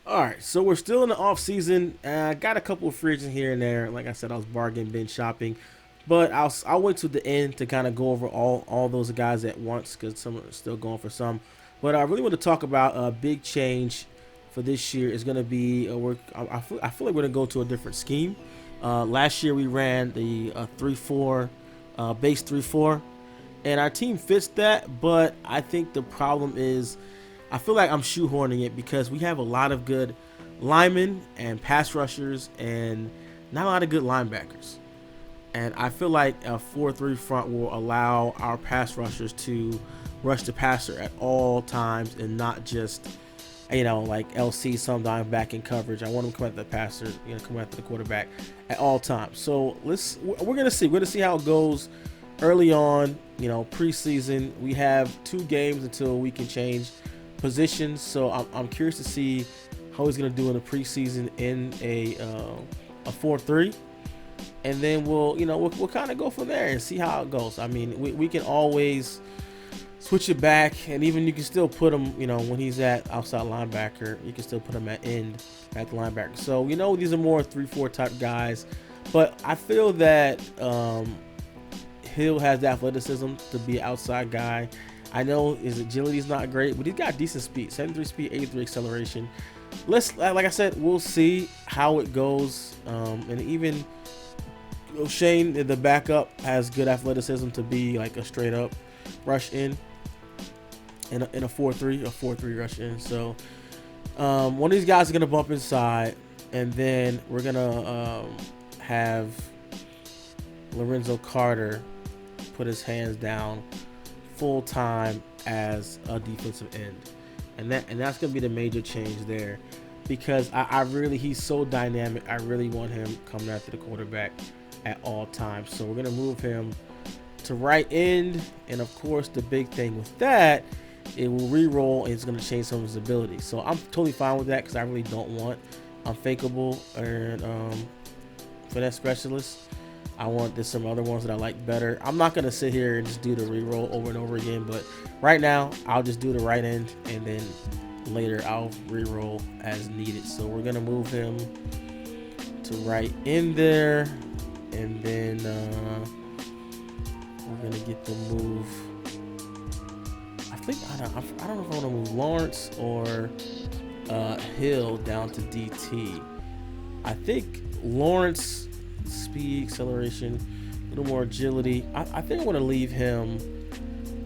All right, so we're still in the off season. I got a couple of free agents here and there. Like I said, I was bargain bin shopping, but I'll wait to the end to kind of go over all those guys at once because some are still going for some. But I really want to talk about a big change for this year is going to be I feel like we're going to go to a different scheme. Last year we ran the 3-4 base 3-4, and our team fits that. But I think the problem is I feel like I'm shoehorning it because we have a lot of good linemen and pass rushers and not a lot of good linebackers. And I feel like a 4-3 front will allow our pass rushers to rush the passer at all times and not just, like LC sometimes back in coverage. I want him to come at the passer, come after the quarterback at all times. So we're gonna see. We're gonna see how it goes early on. Preseason. We have 2 games until we can change positions. So I'm curious to see how he's gonna do in the preseason in a 4-3, and then we'll kind of go from there and see how it goes. I mean, we can always switch it back, and even you can still put him, when he's at outside linebacker, you can still put him at end at the linebacker. So these are more 3-4 type guys, but I feel that Hill has the athleticism to be an outside guy. I know his agility is not great, but he's got decent speed, 73 speed, 83 acceleration. Like I said, we'll see how it goes. And even Shane, the backup, has good athleticism to be like a straight up rush in a 4-3 rush in. So one of these guys is gonna bump inside, and then we're gonna have Lorenzo Carter put his hands down full time as a defensive end, and that's gonna be the major change there, because I really, he's so dynamic. I really want him coming after the quarterback at all times. So we're gonna move him to right end, and of course the big thing with that, it will re-roll and it's gonna change some of his abilities. So I'm totally fine with that because I really don't want unfakeable and finesse specialist. I want there's some other ones that I like better. I'm not gonna sit here and just do the re-roll over and over again, but right now I'll just do the right end, and then later I'll re-roll as needed. So we're gonna move him to right in there, and then we're gonna get the move. I don't know if I want to move Lawrence or Hill down to DT. I think Lawrence, speed, acceleration, a little more agility. I think I want to leave him.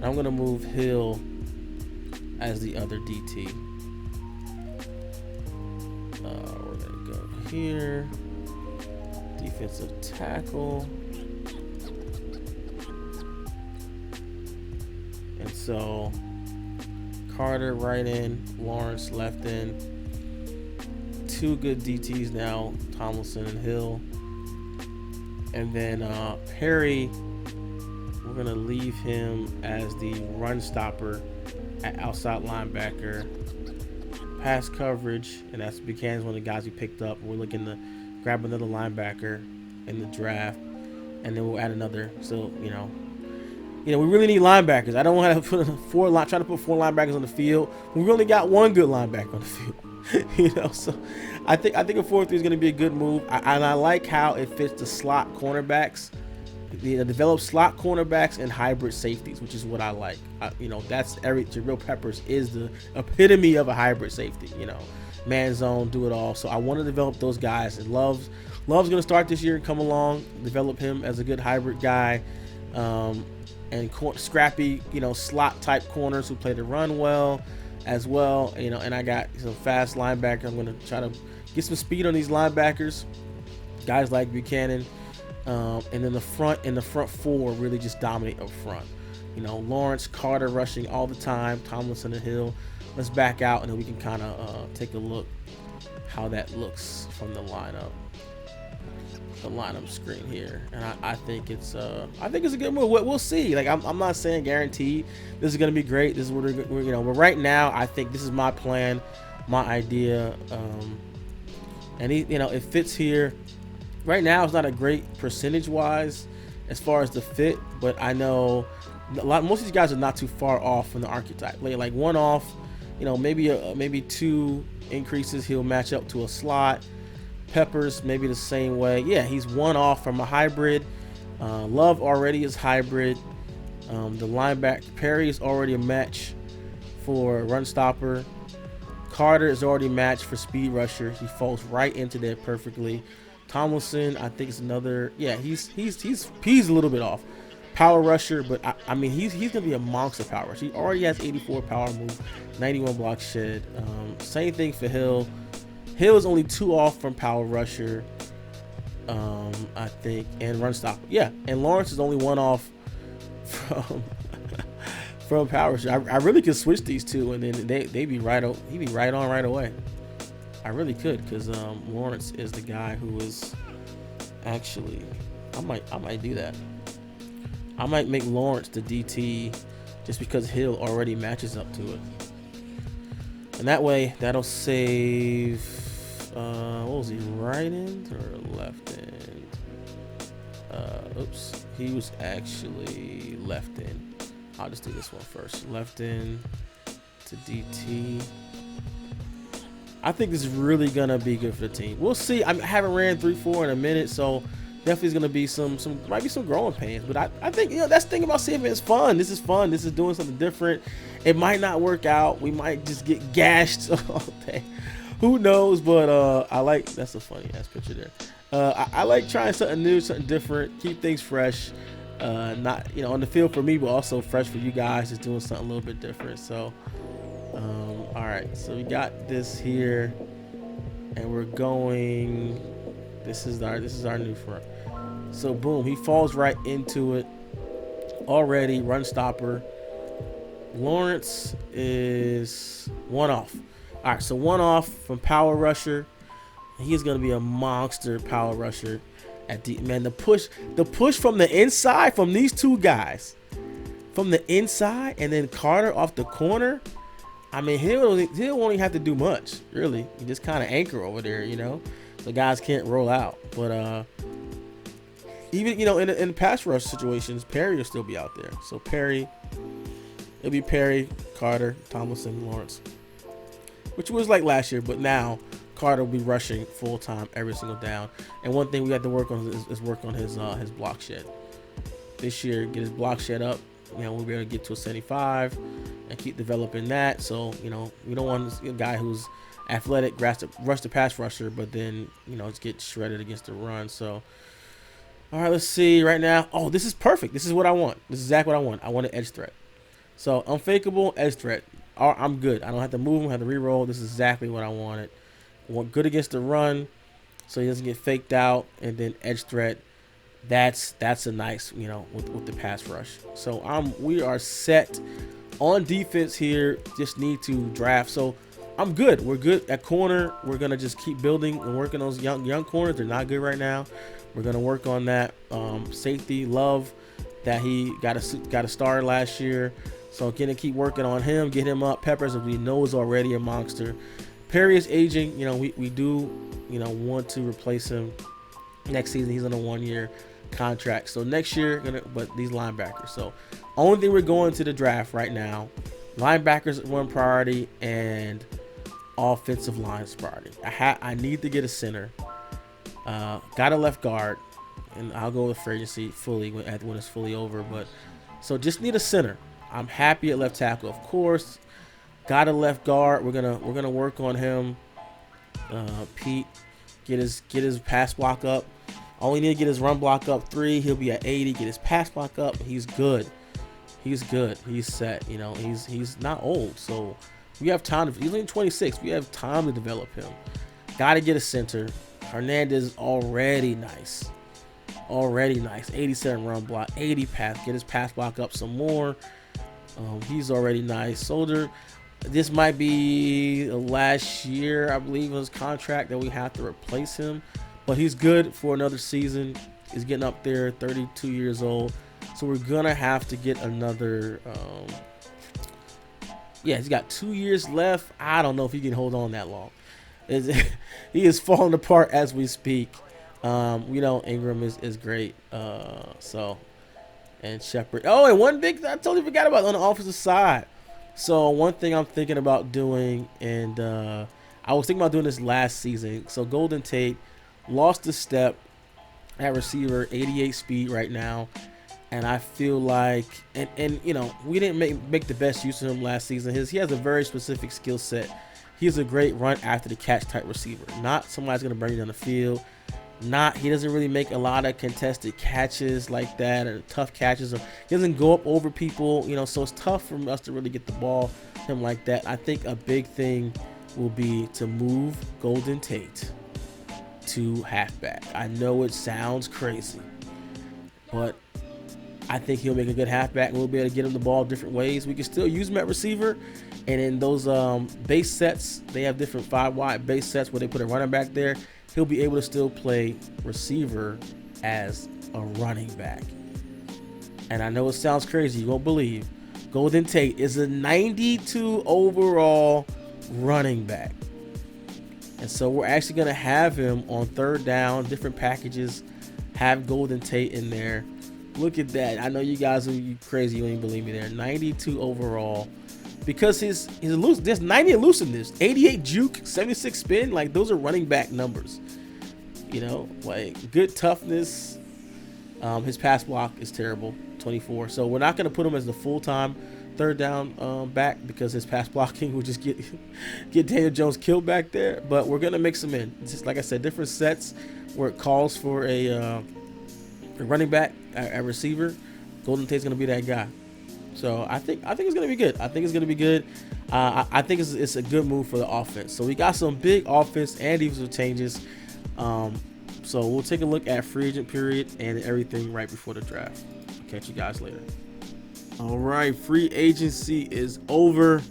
I'm going to move Hill as the other DT. We're going to go here. Defensive tackle. And so Carter right in, Lawrence left in. 2 good DTs now, Tomlinson and Hill. And then Perry, we're going to leave him as the run stopper at outside linebacker. Pass coverage, and that's Buchanan's one of the guys we picked up. We're looking to grab another linebacker in the draft, and then we'll add another. So, we really need linebackers. I don't want to try to put 4 linebackers on the field. We really got 1 good linebacker on the field. So I think a 4-3 is going to be a good move. I like how it fits the slot cornerbacks, develop slot cornerbacks and hybrid safeties, which is what I like. That's Jabril Peppers is the epitome of a hybrid safety. Man zone, do it all. So I want to develop those guys. And Love's going to start this year and come along, develop him as a good hybrid guy. And scrappy, slot type corners who play the run well as well. And I got some fast linebacker. I'm going to try to get some speed on these linebackers, guys like Buchanan. And then the front 4 really just dominate up front. Lawrence, Carter rushing all the time, Tomlinson and Hill. Let's back out, and then we can kind of take a look how that looks from the lineup screen here. And I think it's a good move. We'll see. Like I'm not saying guaranteed this is gonna be great. This is what we're but right now I think this is my plan, my idea, and it fits here. Right now it's not a great percentage wise as far as the fit, but I know most of these guys are not too far off from the archetype. Like one off, maybe two increases. He'll match up to a slot. Peppers maybe the same way. Yeah, he's one off from a hybrid. Love already is hybrid. The linebacker Perry is already a match for run stopper. Carter is already matched for speed rusher. He falls right into that perfectly. Tomlinson, I think, is another. Yeah, he's a little bit off. Power rusher, but I mean he's gonna be a monster power rusher. He already has 84 power move, 91 block shed. Same thing for Hill. Hill is only two off from power rusher, I think, and run stopper. Yeah, and Lawrence is only one off from from power rusher. I really could switch these two, and then they be right. He'd be right on right away. I really could, because Lawrence is the guy who is actually. I might do that. I might make Lawrence the DT just because Hill already matches up to it. And that way, that'll save, what was he, right end or left end? Oops, he was actually left end. I'll just do this one first. Left end to DT. I think this is really gonna be good for the team. We'll see. I haven't ran 3-4 in a minute, so definitely is gonna be some might be some growing pains. But I think that's the thing about CFM. It's fun. This is fun. This is doing something different. It might not work out. We might just get gashed all day. Who knows? But I like. That's a funny ass picture there. I like trying something new, something different. Keep things fresh. Not on the field for me, but also fresh for you guys. Just doing something a little bit different. So. All right, so we got this here, and we're going. This is our new front. So boom, he falls right into it already. Run stopper. Lawrence is one off. All right, so one off from power rusher. He is gonna be a monster power rusher at man. The push from the inside from these two guys, from the inside, and then Carter off the corner. I mean, he'll only have to do much, really. He just kind of anchor over there, The guys can't roll out. But even in pass rush situations, Perry will still be out there. So it'll be Perry, Carter, Tomlinson, Lawrence, which was like last year. But now Carter will be rushing full time every single down. And one thing we have to work on is work on his block shed. This year, get his block shed up. We'll be able to get to a 75 and keep developing that. So, we don't want a guy who's athletic, rush the pass rusher, but then, just get shredded against the run. So, all right, let's see right now. Oh, this is perfect. This is what I want. This is exactly what I want. I want an edge threat. So, unfakeable edge threat. I'm good. I don't have to move him, have to re-roll. This is exactly what I wanted. I want good against the run so he doesn't get faked out, and then edge threat. That's a nice, with the pass rush. So we are set on defense here. Just need to draft. So I'm good. We're good at corner. We're gonna just keep building and working those young corners. They're not good right now. We're gonna work on that. Safety, Love, that he got a star last year. So gonna keep working on him, get him up. Peppers, we know, is already a monster. Perry is aging. We do want to replace him next season. He's on a 1-year contract. So next year, but these linebackers. So only thing we're going to the draft right now, linebackers one priority and offensive line is priority. I need to get a center. Got a left guard, and I'll go with free agency fully when it's fully over. But so just need a center. I'm happy at left tackle, of course. Got a left guard. We're gonna work on him. Pete, get his pass block up. Only need to get his run block up 3. He'll be at 80. Get his pass block up. He's good. He's set. He's not old, so we have time. He's only 26. We have time to develop him. Got to get a center. Hernandez is already nice. 87 run block, 80 pass. Get his pass block up some more. He's already nice. Soldier. This might be the last year, I believe, of his contract that we have to replace him. But he's good for another season. He's getting up there, 32 years old. So we're going to have to get another. He's got 2 years left. I don't know if he can hold on that long. He is falling apart as we speak. Ingram is great. And Shepard. Oh, and one big thing I totally forgot about on the offensive side. So one thing I'm thinking about doing, and I was thinking about doing this last season. So Golden Tate lost a step at receiver, 88 speed right now, and I feel like, and you know, we didn't make the best use of him last season. He has a very specific skill set. He's a great run after the catch type receiver, not somebody's gonna bring you down the field. Not he doesn't really make a lot of contested catches like that or tough catches. Or he doesn't go up over people, you know. So it's tough for us to really get the ball him like that. I think a big thing will be to move Golden Tate to halfback. I know it sounds crazy, but I think he'll make a good halfback. We'll be able to get him the ball different ways. We can still use him at receiver. And in those base sets, they have different 5-wide base sets where they put a running back there. He'll be able to still play receiver as a running back. And I know it sounds crazy. You won't believe. Golden Tate is a 92 overall running back. And so we're actually going to have him on third down, different packages, have Golden Tate in there. Look at that. I know you guys are crazy. You don't even believe me there. 92 overall. Because his loose, there's 90 elusiveness, 88 juke, 76 spin. Like, those are running back numbers. You know, like, good toughness. His pass block is terrible, 24. So we're not going to put him as the full-time third down back because his pass blocking will just get Daniel Jones killed back there. But we're going to mix him in. It's just, like I said, different sets where it calls for a running back, a receiver. Golden Tate's going to be that guy. So I think it's gonna be good. I think it's gonna be good. I think it's a good move for the offense. So we got some big offense and defensive changes. So we'll take a look at free agent period and everything right before the draft. I'll catch you guys later. All right, free agency is over,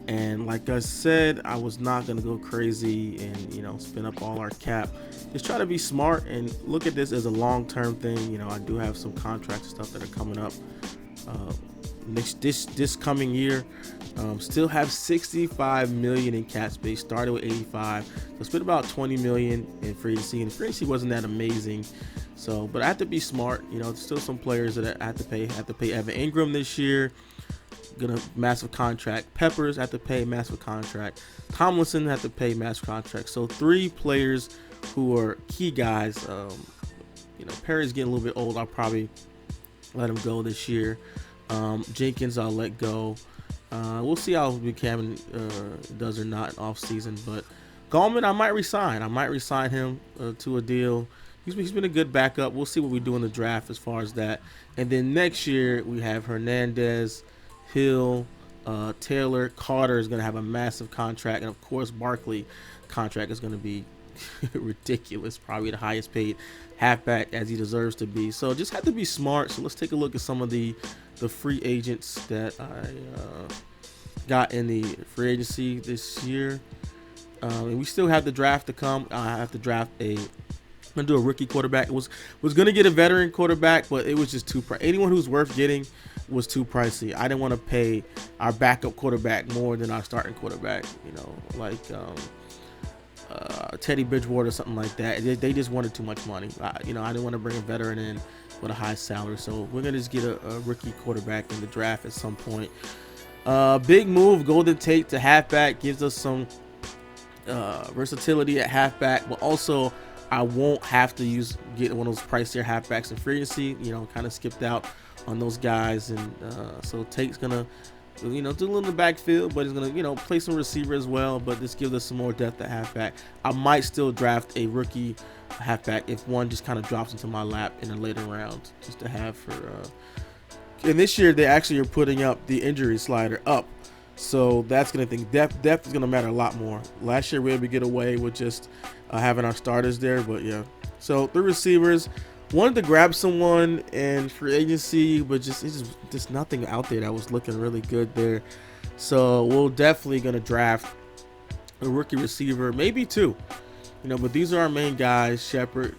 and like I said, I was not gonna go crazy and spend up all our cap. Just try to be smart and look at this as a long-term thing. I do have some contract stuff that are coming up. This coming year, still have 65 million in cap space. Started with 85, so spent about 20 million in free agency, and free agency wasn't that amazing. So, but I have to be smart. There's still some players that I have to pay. I have to pay Evan Ingram this year, gonna massive contract. Peppers have to pay massive contract. Tomlinson have to pay massive contract. So 3 players who are key guys. Perry's getting a little bit old. I'll probably let him go this year. Jenkins I'll let go. We'll see how Buchanan does or not in off season, but Gallman I might resign. I might resign him to a deal. He's been a good backup. We'll see what we do in the draft as far as that. And then next year we have Hernandez, Hill, Taylor, Carter is going to have a massive contract, and of course Barkley contract is going to be ridiculous, probably the highest paid halfback as he deserves to be. So just have to be smart. So let's take a look at some of the free agents that I got in the free agency this year. And we still have the draft to come. I have to draft I'm gonna do a rookie quarterback. It was gonna get a veteran quarterback, but it was just too pricey. Anyone who's worth getting was too pricey. I didn't want to pay our backup quarterback more than our starting quarterback. Like Teddy Bridgewater or something like that. They just wanted too much money. I didn't want to bring a veteran in with a high salary, so we're gonna just get a rookie quarterback in the draft at some point. Big move, Golden Tate to halfback gives us some versatility at halfback, but also I won't have to get one of those pricier halfbacks in free agency. Kind of skipped out on those guys, and so Tate's gonna do a little in the backfield, but he's gonna play some receiver as well. But this gives us some more depth at halfback. I might still draft a rookie halfback if one just kind of drops into my lap in a later round, just to have for. And this year they actually are putting up the injury slider up, so that's gonna think depth is gonna matter a lot more. Last year we were able to get away with just having our starters there, but yeah. So 3 receivers. Wanted to grab someone in free agency, but just nothing out there that was looking really good there. So we're definitely gonna draft a rookie receiver, maybe 2. But these are our main guys: Shepard,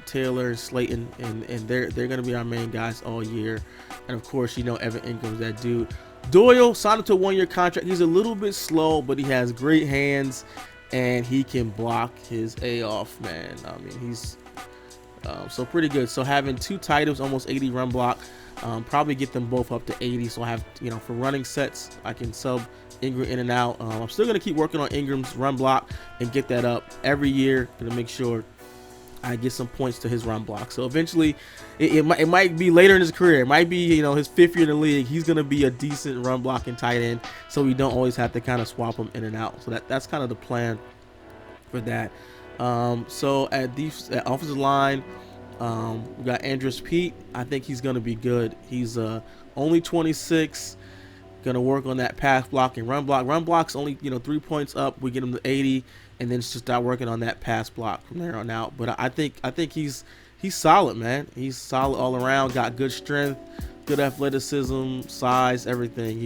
Taylor, Slayton, and they're gonna be our main guys all year. And of course, Evan Ingram's that dude. Doyle signed up to a 1-year contract. He's a little bit slow, but he has great hands and he can block his A off, man. I mean, he's So pretty good. So having two tight ends, almost 80 run block, probably get them both up to 80. So I have, for running sets, I can sub Ingram in and out. I'm still gonna keep working on Ingram's run block and get that up every year. Gonna make sure I get some points to his run block. So eventually, it might be later in his career. It might be his 5th year in the league. He's gonna be a decent run blocking tight end. So we don't always have to kind of swap him in and out. So that's kind of the plan for that. So at offensive line, we got Andrus Peat. I think he's gonna be good. He's only 26. Gonna work on that pass block and run block. Run block's only 3 points up. We get him to 80, and then just start working on that pass block from there on out. But I think he's solid, man. He's solid all around. Got good strength, good athleticism, size, everything.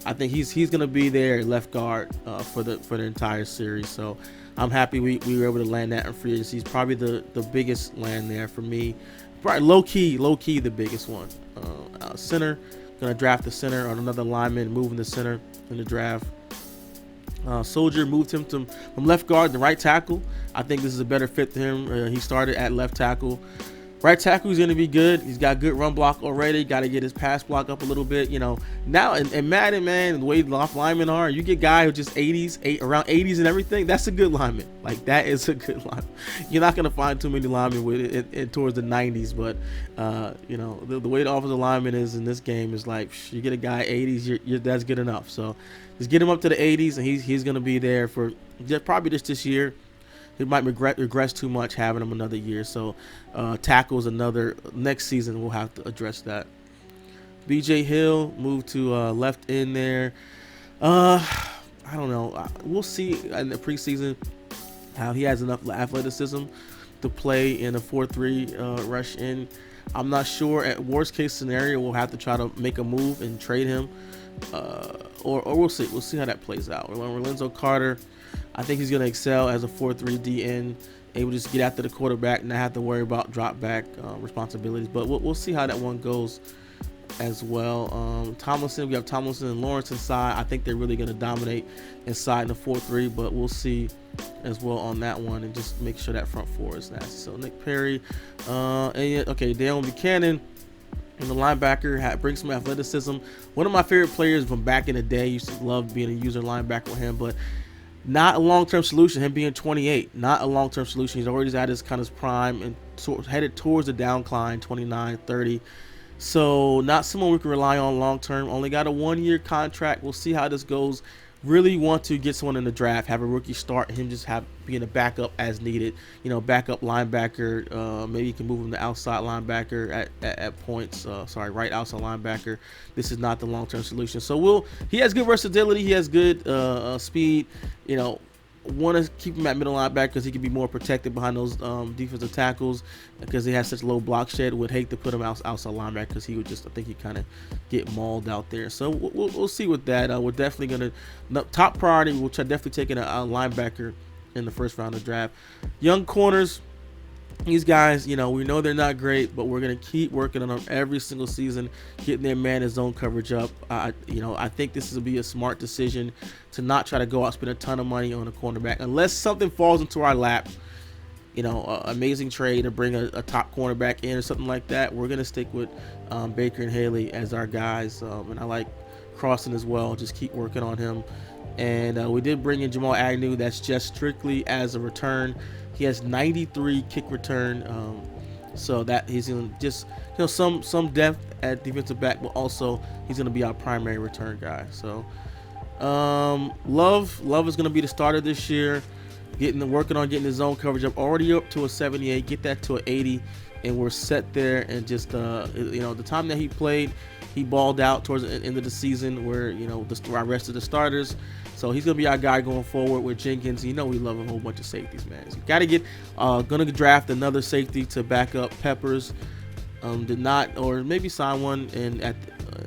I think he's gonna be there at left guard for the entire series. So I'm happy we were able to land that in free agency. He's probably the biggest land there for me. Probably low key the biggest one. Center. Gonna draft the center on another lineman, moving the center in the draft. Soldier moved him from left guard to right tackle. I think this is a better fit for him. He started at left tackle. Right tackle is going to be good. He's got good run block already. Got to get his pass block up a little bit. Now in Madden, man, the way linemen are, you get guy who just around 80s and everything. That's a good lineman. Like, that is a good lineman. You're not going to find too many linemen with it towards the 90s, but the way the offensive lineman is in this game is like, you get a guy 80s, that's good enough. So just get him up to the 80s, and he's going to be there for probably just this year. He might regress too much having him another year. So tackles next season we'll have to address that. BJ Hill moved to left in there. I don't know. We'll see in the preseason how he has enough athleticism to play in a 4-3 rush in. I'm not sure. At worst case scenario, we'll have to try to make a move and trade him, or we'll see. We'll see how that plays out. Lorenzo Carter, I think he's going to excel as a 4-3 DN, able to just get after the quarterback, not have to worry about drop back responsibilities. But we'll see how that one goes as well. Tomlinson, we have Tomlinson and Lawrence inside. I think they're really going to dominate inside in the 4-3, but we'll see as well on that one, and just make sure that front four is nasty. So Nick Perry, Dale Buchanan. And the linebacker brings some athleticism. One of my favorite players from back in the day. Used to love being a user linebacker with him, but not a long-term solution. Him being 28, not a long-term solution. He's already at his kind of prime and headed towards the downcline, 29, 30. So not someone we can rely on long-term. Only got a 1-year contract. We'll see how this goes. Really want to get someone in the draft, have a rookie start, him just being a backup as needed. Backup linebacker. Maybe you can move him to outside linebacker at points. Right outside linebacker. This is not the long-term solution. So he has good versatility. He has good speed. Want to keep him at middle linebacker because he can be more protected behind those defensive tackles because he has such low block shed. Would hate to put him outside linebacker because he would I think he kind of get mauled out there. So we'll see with that. We're definitely top priority. We'll try definitely taking a linebacker in the first round of the draft. Young corners. These guys, we know they're not great, but we're going to keep working on them every single season, getting their man and zone coverage up. I think this will be a smart decision to not try to go out and spend a ton of money on a cornerback unless something falls into our lap. Amazing trade to bring a top cornerback in or something like that. We're going to stick with Baker and Haley as our guys, and I like Crossan as well. Just keep working on him. And we did bring in Jamal Agnew. That's just strictly as a return. He has 93 kick return, so that he's going to just some depth at defensive back, but also he's going to be our primary return guy. So Love is going to be the starter this year. Working on getting his zone coverage up, already up to a 78. Get that to an 80, and we're set there. And just the time that he played, he balled out towards the end of the season, where our rest of the starters. So he's gonna be our guy going forward with Jenkins. We love a whole bunch of safeties, man. So got to get gonna draft another safety to back up Peppers. Did not, or maybe sign one and at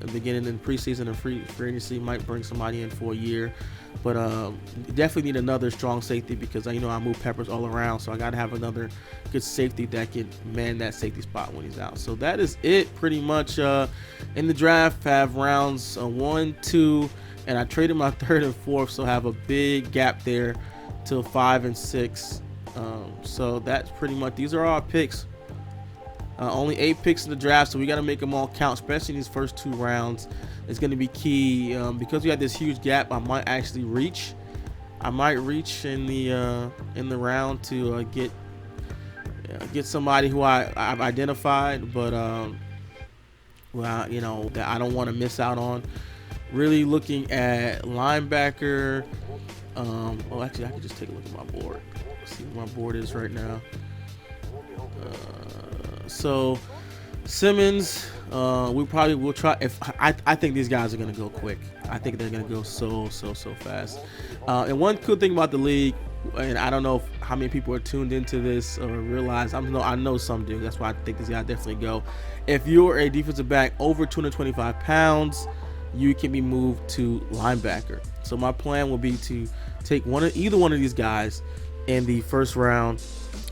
the beginning in preseason and free agency, might bring somebody in for a year. But definitely need another strong safety because I move Peppers all around, so I got to have another good safety that can man that safety spot when he's out. So that is it pretty much in the draft. Have rounds 1, 2, and I traded my 3rd and 4th, so have a big gap there till 5 and 6. So that's pretty much, these are our picks. Only 8 picks in the draft, so we got to make them all count, especially in these first 2 rounds. It's going to be key because we had this huge gap. I might actually reach. I might reach in the round to get somebody who I've identified, but well, you know, that I don't want to miss out on. Really looking at linebacker. Oh, actually, I can just take a look at my board. See what my board is right now. So Simmons, we probably will try. If I think these guys are gonna go quick. I think they're gonna go so fast. And one cool thing about the league, and I don't know how many people are tuned into this or realize. I know some do. That's why I think these guys definitely go. If you're a defensive back over 225 pounds, you can be moved to linebacker. So my plan will be to take either one of these guys in the first round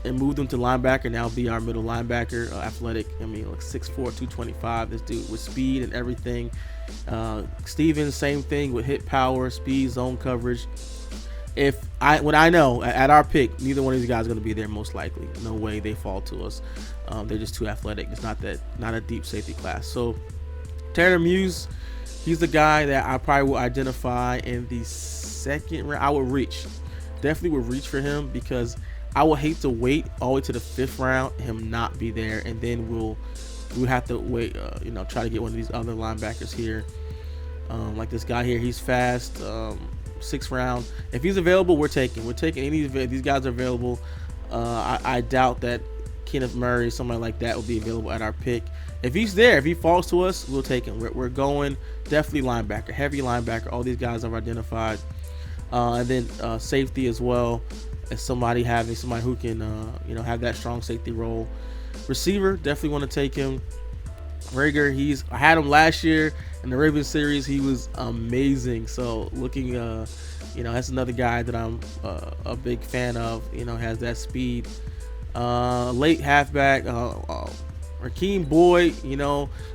and move them to linebacker. Now be our middle linebacker, athletic. I mean, like 6'4", 225. This dude with speed and everything. Stevens, same thing with hit power, speed, zone coverage. When I know at our pick, neither one of these guys are going to be there most likely. No way they fall to us. They're just too athletic. It's not a deep safety class. So Tanner Muse, he's the guy that I probably will identify in the second round. I would definitely would reach for him because I would hate to wait all the way to the 5th round, him not be there, and then we'll have to wait. Try to get one of these other linebackers here, like this guy here. He's fast. 6th round. If he's available, we're taking any of these guys are available. I doubt that Kenneth Murray, somebody like that, will be available at our pick. If he's there, if he falls to us, we'll take him. We're going definitely linebacker, heavy linebacker. All these guys I've identified, and then safety as well. As somebody who can have that strong safety role. Receiver, definitely want to take him. Rager, I had him last year in the Ravens series. He was amazing. So looking, that's another guy that I'm a big fan of. Has that speed. Late halfback, Rakeem Boyd.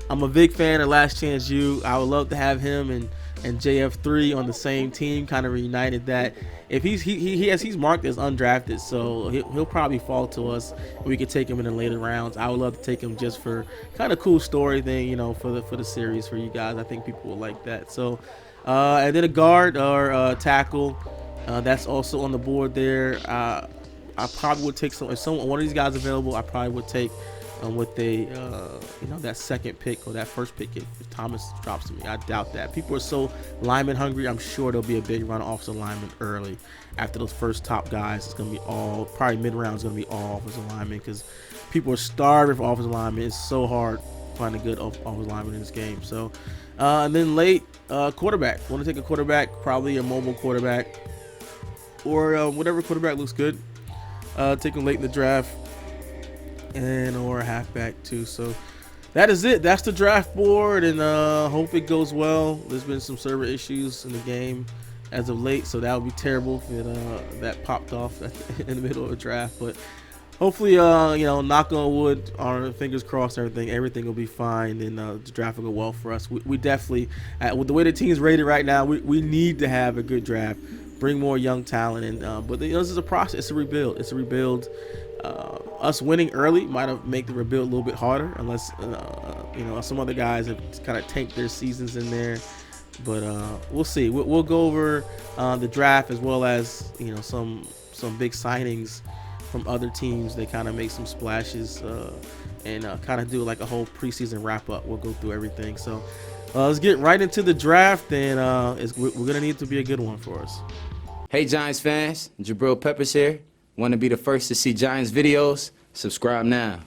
I'm a big fan of Last Chance U. I would love to have him and JF3 on the same team, kind of reunited that. If he's marked as undrafted, so he'll probably fall to us. We could take him in the later rounds. I would love to take him just for kind of cool story thing, for the series for you guys. I think people will like that. So, and then a guard or tackle, that's also on the board there. I probably would take one of these guys available. I probably would take with that second pick or that first pick if Thomas drops to me. I doubt that. People are so lineman hungry. I'm sure there'll be a big run offensive lineman early after those first top guys. It's gonna be probably mid round is gonna be all offensive linemen because people are starving for offensive linemen. It's so hard to find a good offensive lineman in this game. So and then late quarterback. Want to take a quarterback, probably a mobile quarterback or whatever quarterback looks good. Take him late in the draft. Or a halfback too. So that is it. That's the draft board, and hope it goes well. There's been some server issues in the game as of late, so that would be terrible if that popped off in the middle of a draft. But hopefully, knock on wood, our fingers crossed, everything will be fine, and the draft will go well for us. We definitely, with the way the team's rated right now, we need to have a good draft, bring more young talent, and but this is a process. It's a rebuild. Us winning early might have made the rebuild a little bit harder, unless some other guys have kind of tanked their seasons in there. But we'll see. We'll go over the draft as well as some big signings from other teams. They kind of make some splashes and kind of do like a whole preseason wrap up. We'll go through everything. So let's get right into the draft, and we're gonna need it to be a good one for us. Hey Giants fans, Jabril Peppers here. Want to be the first to see Giants videos? Subscribe now.